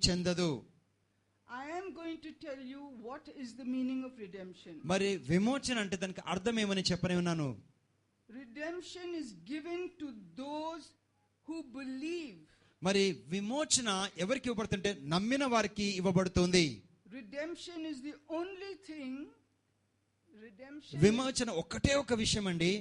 చెందదు. I am going to tell you what is the meaning of redemption. మరి విమోచన అంటే దానికి అర్థం ఏమని చెప్పనే ఉన్నాను. Redemption is given to those who believe. మరి విమోచన ఎవరికి ఇవ్వబడుతుంటే నమ్మిన వారికి ఇవ్వబడుతుంది. Redemption is the only thing. విమోచన ఒకటే ఒక విషయం అండి.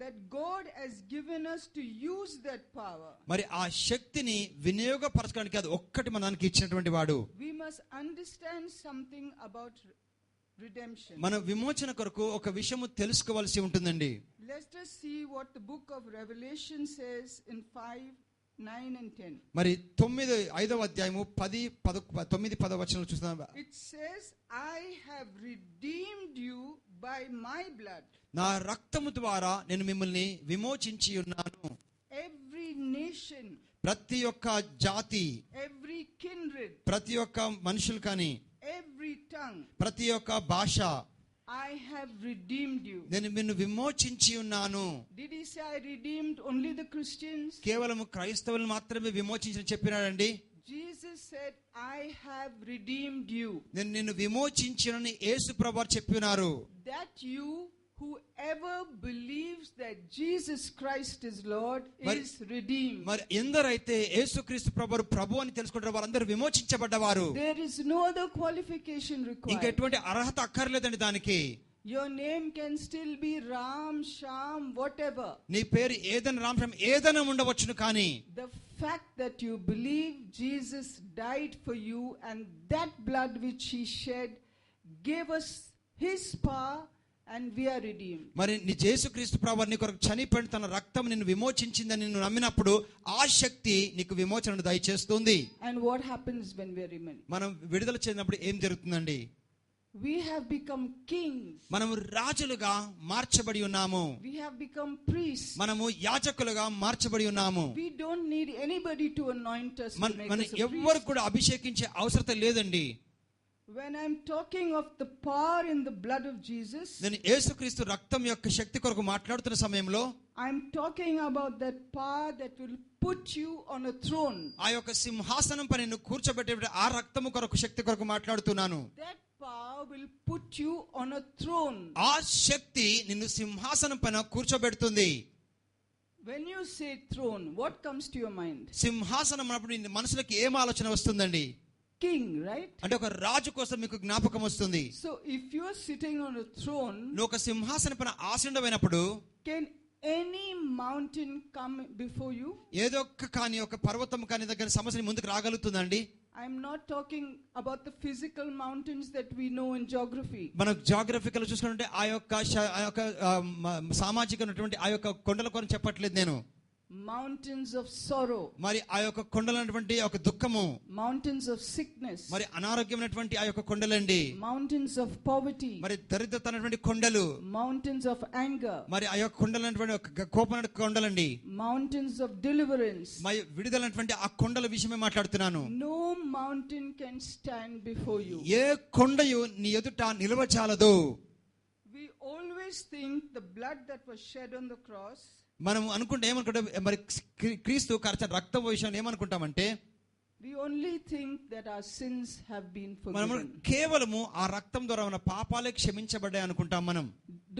That God has given us to use that power. మరి ఆ శక్తిని వినియోగపరచడానికి అది ఒక్కటి మనకి ఇచ్చినటువంటి వాడు. We must understand something about redemption. మన విమోచన కొరకు ఒక విషయము తెలుసుకోవాల్సి ఉంటుందండి. Let us see what the book of Revelation says in 5, 9 and 10. మరి 5వ అధ్యాయము 10, 9, 10 వచనాలు చూస్తాం. It says, I have redeemed you by my blood. నా రక్తము ద్వారా నేను మిమ్మల్ని విమోచించి ఉన్నాను. Every nation, ప్రతి ఒక్క జాతి, every kindred, ప్రతి ఒక్క మనుషులు కానీ, every tongue, ప్రతి ఒక్క భాష, I have redeemed you. నేను నిన్ను విమోచించి ఉన్నాను. Did he say I redeemed only the Christians? కేవలం క్రైస్తవులను మాత్రమే విమోచించి చెప్పినాడండి. Jesus said, I have redeemed you. నేను నిన్ను విమోచించినని యేసు ప్రభువు చెప్పినారు. That you, whoever believes that Jesus Christ is Lord, is redeemed. మరి ఎందరైతే యేసుక్రీస్తు ప్రభు అని తెలుసుకుంటారో వారందరూ విమోచించబడ్డవారు. There is no other qualification required. ఇంకా ఎటువంటి అర్హత అక్కర్లేదండి దానికి. Your name can still be Ram, Sham, whatever. నీ పేరు ఏదైనా రామ్ ఏదైనా ఉండవచ్చును, కానీ the fact that you believe Jesus died for you and that blood which he shed gave us his power and we are redeemed. మరి నీ యేసుక్రీస్తు ప్రభువు నీ కొరకు చనిపోయిన తన రక్తం నిన్ను విమోచించిందని నిన్ను నమ్మినప్పుడు ఆ శక్తి నీకు విమోచనను దయచేస్తుంది. And what happens when we are redeemed? మనం విడుదల చెందినప్పుడు ఏం జరుగుతుందండి? We have become kings. మనము రాజులుగా మార్చబడి ఉన్నాము. We have become priests. మనము యాజకులుగా మార్చబడి ఉన్నాము. We don't need anybody to anoint us. మన ఎవ్వరు కూడా అభిషేకించే అవసరం లేదండి. When I'm talking of the power in the blood of Jesus, నేను యేసుక్రీస్తు రక్తం యొక్క శక్తి కొరకు మాట్లాడుతున్న సమయంలో I'm talking about that power that will put you on a throne. ఆ యొక్క సింహాసనం పైన నిన్ను కూర్చోబెట్టే ఆ రక్తము కొరకు శక్తి కొరకు మాట్లాడుతున్నాను. That power will put you on a throne. ఆ శక్తి నిన్ను సింహాసనం పైన కూర్చోబెడుతుంది. When you say throne, what comes to your mind? సింహాసనం అన్నప్పుడు నీ మనసులోకి ఏం ఆలోచన వస్తుందండి? King, right? అంటే ఒక రాజు కోసం మీకు జ్ఞాపకం వస్తుంది. So if you are sitting on a throne, నువ్వు ఒక సింహాసనం పైన ఆసీనుడైనప్పుడు can any mountain come before you? ఏదో కానీ ఒక పర్వతం కానీ దగ్గర సమస్య ముందుకు రాగలుగుతుందండి? I'm not talking about the physical mountains that we know in geography. మనం జాగ్రఫికల్ చూసుకుంటే ఆ యొక్క సామాజికమైనటువంటి ఆ యొక్క కొండల కొరకు చెప్పట్లేదు నేను. Mountains of sorrow, మరి ఆ యొక్క కొండలైనటువంటి ఒక దుఃఖము, mountains of sickness, మరి అనారోగ్యమైనటువంటి ఆ యొక్క కొండలండి, mountains of poverty, మరి దరిద్రతమైనటువంటి కొండలు, mountains of anger, మరి ఆ యొక్క కొండలైనటువంటి కోపమైన కొండలండి, mountains of deliverance. మరి విడుదలైనటువంటి ఆ కొండల విషయమే మాట్లాడుతున్నాను. No mountain can stand before you. ఏ కొండయు నీ ఎదుట నిలవజాలదు. We always think the blood that was shed on the cross, మనం అనుకుంటే ఏమనుకుంటాం, మరి క్రీస్తు కార్చిన రక్తం విషయం ఏమనుకుంటామంటే we only think that our sins have been మనం forgiven. కేవలము ఆ రక్తం ద్వారా మన పాపాలే క్షమించబడ్డాయి అనుకుంటాం మనం.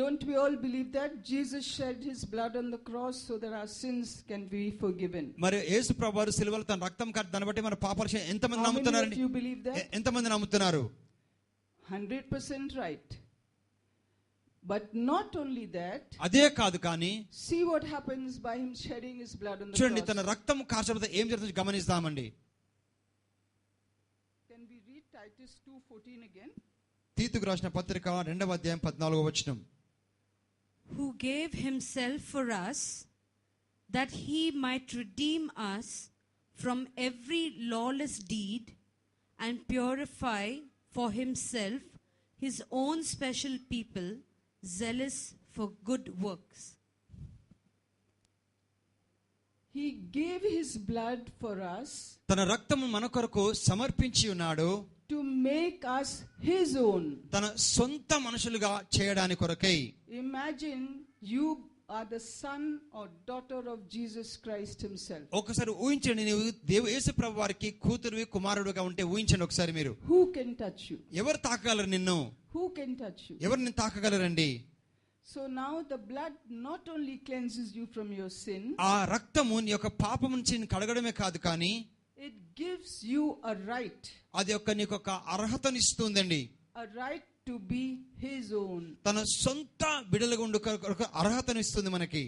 Don't we all believe that Jesus shed his blood on the cross so that our sins can be forgiven? మరి యేసు ప్రభువు సిలువలో తన రక్తం కార్చి దాన్ని బట్టి మన పాపాలు ఎంతమంది నమ్ముతున్నారండి? You believe that? ఎంతమంది నమ్ముతున్నారు? 100% right. But not only that, అదే కాదు కానీ see what happens by him shedding his blood on the చూడండి, cross. తన రక్తం కార్చబడితే ఏం జరుగుతుందో గమనిస్తామండి. Can we read Titus 2:14 again? తీతుకు రాసిన పత్రిక 2వ అధ్యాయం 14వ వచనం. Who gave himself for us that he might redeem us from every lawless deed and purify for himself his own special people, zealous for good works. He gave his blood for us తన రక్తము మన కొరకు సమర్పించి ఉన్నాడు, to make us his own. తన సొంత మనుషులుగా చేయడానికి కొరకై. Imagine you are the son or daughter of Jesus Christ himself. ఒకసారి ఊహించండి, నీవు యేసు ప్రభు వారికి కూతురువి కుమారుడుగా ఉంటే ఊహించండి ఒకసారి మీరు. Who can touch you? ఎవరు తాకగలరు నిన్ను? Who can touch you? ఎవరు నిన్ను తాకగలరండి? So now the blood not only cleanses you from your sin, ఆ రక్తము నీ యొక్క పాపం నుంచి నిన్ను కడగడమే కాదు, కానీ it gives you a right. అది నీకు ఒక అర్హతనిస్తుందండి. A right to be his own. తన సొంత బిడ్డలుగా ఉండు అర్హతనిస్తుంది మనకి.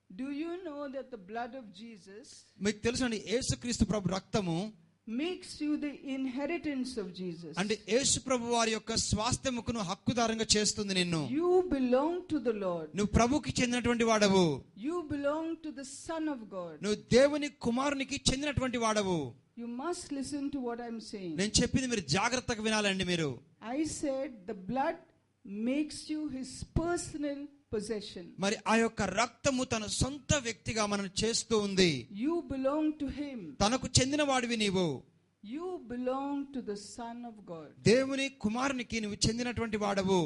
Do you know that the blood of Jesus మీకు తెలుసండి, యేసుక్రీస్తు ప్రభు రక్తము makes you the inheritance of Jesus. అంటే యేసు ప్రభు వారి యొక్క స్వాస్థ్యముకు హక్కుదారంగా చేస్తుంది నిన్ను. You belong to the Lord. నువ్వు ప్రభుకి చెందినటువంటి వాడవు. You belong to the Son of God. నువ్వు దేవుని కుమారునికి చెందినటువంటి వాడవు. You must listen to what I'm saying. నేను చెప్పింది మీరు జాగ్రత్తగా వినాలండి. మీరు I said the blood makes you his personal possession. మరి ఆ యొక్క రక్తము తన సొంత వ్యక్తిగా మనం చేస్తూ ఉంది. You belong to him. తనకు చెందిన వాడివి నీవు. You belong to the Son of God. దేవుని కుమారునికి నువ్వు చెందినటువంటి వాడవు.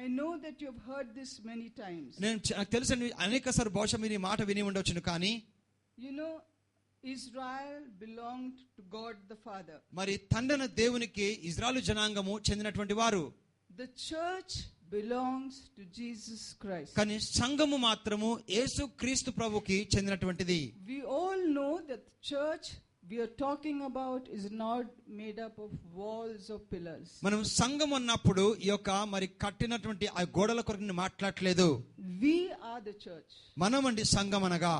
I know that you have heard this many times. నాకు తెలుసండి, అనేకసార్లు బహుశా మీరు ఈ మాట విని ఉండవచ్చును, కానీ You know, Israel belonged to God the Father. మరి తండ్రిన దేవునికి ఇజ్రాయేలు జనాంగము చెందినటువంటి వారు. The church belongs to Jesus Christ. కానీ సంఘము మాత్రము యేసు క్రీస్తు ప్రభుకి చెందినటువంటిది. We all know that the church we are talking about is not made up of walls or pillars. మనం సంఘం అన్నప్పుడు ఈ యొక్క మరి కట్టినటువంటి ఆ గోడల కొరకు మాట్లాడట్లేదు. We are the church. మనమండి సంఘం అనగా.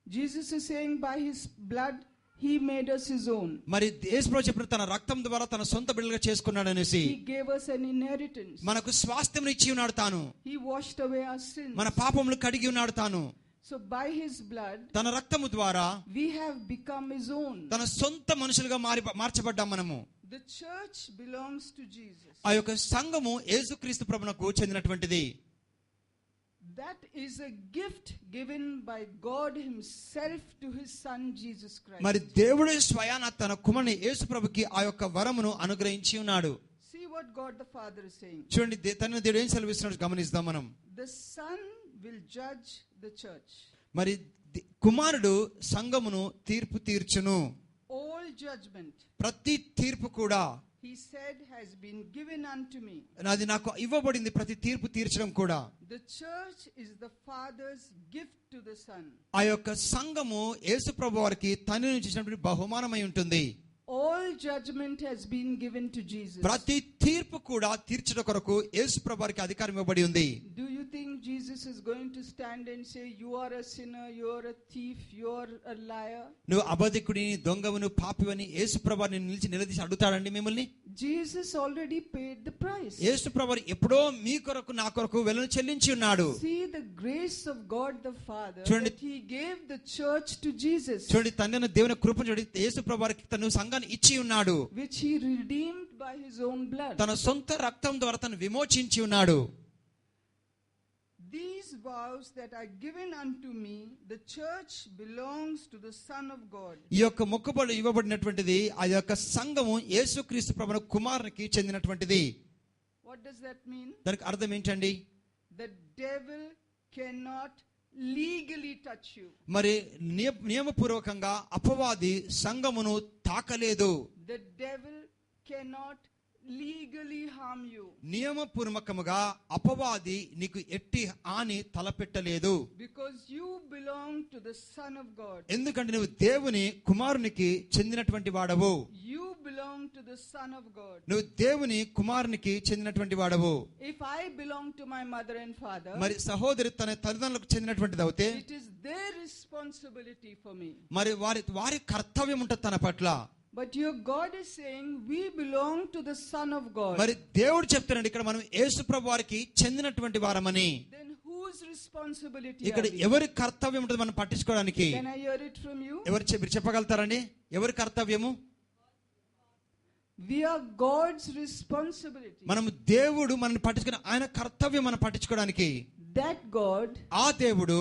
Jesus is saying by his blood he made us his own. మరి యేసు ప్రభు చెప్పిన తన రక్తం ద్వారా తన సొంత బిడ్డలుగా చేసుకున్నాడు అనేసి. He gave us an inheritance. మనకు స్వాస్థ్యం ఇచ్చి ఉన్నాడు తాను. He washed away our sins. మన పాపములు కడిగి ఉన్నాడు తాను. So by his blood తన రక్తము ద్వారా we have become his own. తన సొంత మనుషులుగా మార్చబడ్డాం మనము. The church belongs to Jesus. ఆ యొక్క సంఘము యేసుక్రీస్తు ప్రభువునకు చెందినటువంటిది. That is a gift given by God himself to his son Jesus Christ. మరి దేవుడు స్వయాన తన కుమారుని యేసు ప్రభుకి ఆ యొక్క వరమును అనుగ్రహించి ఉన్నాడు. See what God the Father is saying. చూడండి, తన దేవుడు ఏం సెలవిస్తున్నాడు గమనిద్దాం మనం. The Son will judge the church. మరి కుమారుడు సంఘమును తీర్పు తీర్చును. All judgment, ప్రతి తీర్పు కూడా he said, has been given unto me. అది నాకు ఇవ్వబడింది, ప్రతి తీర్పు తీర్చడం కూడా. The church is the Father's gift to the Son. ఆ యొక్క సంఘము యేసు ప్రభు వారికి తండ్రి నుంచి ఇచ్చినటువంటి బహుమానమై ఉంటుంది. All judgment has been given to Jesus. ప్రతి తీర్పు కూడా తీర్చడం కొరకు యేసు ప్రభు వారికి అధికారం ఇవ్వబడి ఉంది. Do you think Jesus is going to stand and say, you are a sinner, you are a thief, you are a liar? నువ్వు అబద్ధికుడిని, దొంగవును, పాపివని యేసు ప్రభు నిన్ను నిలదీసి అడుగుతాడండి మిమ్మల్ని? Jesus already paid the price. యేసు ప్రభు ఎప్పుడో మీ కొరకు నా కొరకు వెలను చెల్లించి ఉన్నాడు. See the grace of God the Father, చూడండి, that he gave the church to Jesus. చూడండి, తండ్రి దేవుని కృపను చూడండి, యేసు ప్రభు వారికి తన సంఘాన్ని ఇచ్చి ఉన్నాడు. Which he redeemed by his own blood. తన సొంత రక్తం ద్వారా తను విమోచించి ఉన్నాడు. These vows that are given unto me, the church belongs to the Son of God. ఈ యొక్క మొక్కుబడులు ఇవ్వబడినటువంటిది ఆ యొక్క సంఘము యేసుక్రీస్తు ప్రభువు కుమారునికి చెందినటువంటిది. What does that mean? దానికి అర్థం ఏంటండి? The devil cannot legally touch you. మరి నియమపూర్వకంగా అపవాది సంఘమును తాకలేదు. The devil cannot legally harm you. నియమపూర్వకముగా అపవాది నీకు ఎట్టి హాని తలపెట్టలేదు. Because you belong to the Son of God. ఎందుకంటే నువ్వు దేవుని కుమారునికి చెందినటువంటి వాడవు. You belong to the Son of God. నువ్వు దేవుని కుమారునికి చెందినటువంటి వాడవు. If I belong to my mother and father, మరి సహోదరి తన తల్లిదండ్రులకు చెందినటువంటిది అవుతే it is their responsibility for me. మరి వారి కర్తవ్యం ఉంటుంది తన పట్ల. But your God is saying we belong to the Son of God. మరి దేవుడు చెప్తున్నాడు ఇక్కడ మనం యేసు ప్రభు వారికి చెందినటువంటి వారమని. Then whose responsibility? ఇక్కడ ఎవరి కర్తవ్యం ఉంటుంది మనం పట్టించుకోవడానికి? Can I hear it from you? మీరు చెప్పగలుగుతారండి ఎవరి కర్తవ్యము? We are God's responsibility. మనం దేవుడు మనల్ని పట్టించుకుని ఆయన కర్తవ్యం మనం పట్టించుకోవడానికి. That God ఆ దేవుడు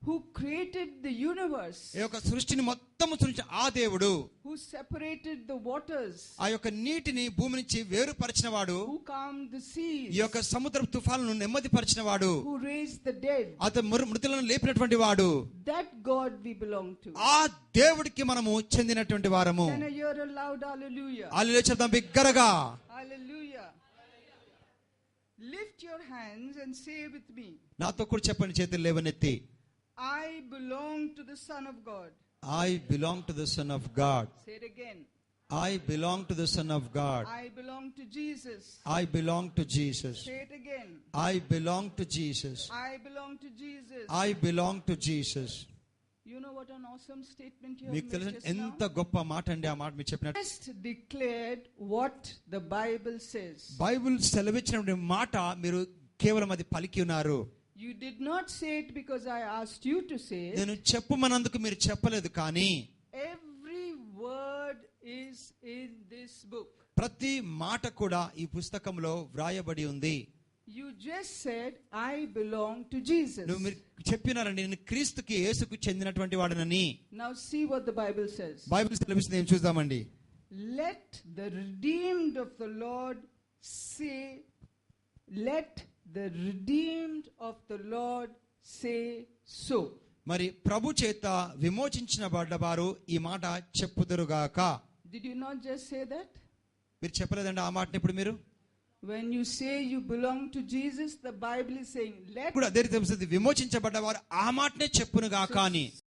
who created the universe, ఈ యొక్క సృష్టిని మొత్తం సృష్టించిన ఆ దేవుడు, who separated the waters, ఆ యొక్క నీటిని భూమి నుంచి వేరుపరిచిన వాడు, who calmed the seas, ఈ యొక్క సముద్ర తుఫాలను నెమ్మదిపరిచిన వాడు, who raised the dead, అతను మృతులను లేపినటువంటి వాడు, that God we belong to. ఆ దేవుడికి మనము చెందినటువంటి వారము. Can I hear a loud hallelujah? హల్లెలూయా చెప్దాం బిగ్గరగా. Hallelujah. Lift your hands and say with me, నాతో కూడా చెప్పండి, చేతులు లేవనెత్తి. I belong to the Son of God. I belong to the Son of God. Say it again. I belong to the Son of God. I belong to Jesus. I belong to Jesus. Say it again. I belong to Jesus. I belong to Jesus. I belong to Jesus. You know what an awesome statement you have మీకు made తెలుసు just ఎంత now? గొప్ప మాట అండి ఆ మాట మీరు చెప్పినట్టు. Just declared what the Bible says. Bible సెలవిచ్చినటువంటి మాట మీరు కేవలం అది పలికి ఉన్నారు. You did not say it because I asked you to say it. నేను చెప్పమన్నందుకు మీరు చెప్పలేదు, కానీ Every word is in this book. ప్రతి మాట కూడా ఈ పుస్తకంలో వ్రాయబడి ఉంది. You just said, I belong to Jesus. నువ్వు మీరు చెప్పినారండి, నేను క్రీస్తుకి యేసుకు చెందినటువంటి వాడనని. Now see what the Bible says. Bible సెలవిస్తుంది, ఏం చూద్దామండి. Let the redeemed of the Lord say, let the redeemed of the Lord say so. మరి ప్రభు చేత విమోచించిన వారు ఈ మాట చెప్పుదురుగాక. Did you not just say that? మీరు చెప్పలేదండి ఆ మాటని ఇప్పుడు మీరు? When you say you belong to Jesus, the Bible is saying, let ఇప్పుడు అదే తెలుస్తుంది, విమోచించబడ్డవారు ఆ మాటనే చెప్పునుగాక అని.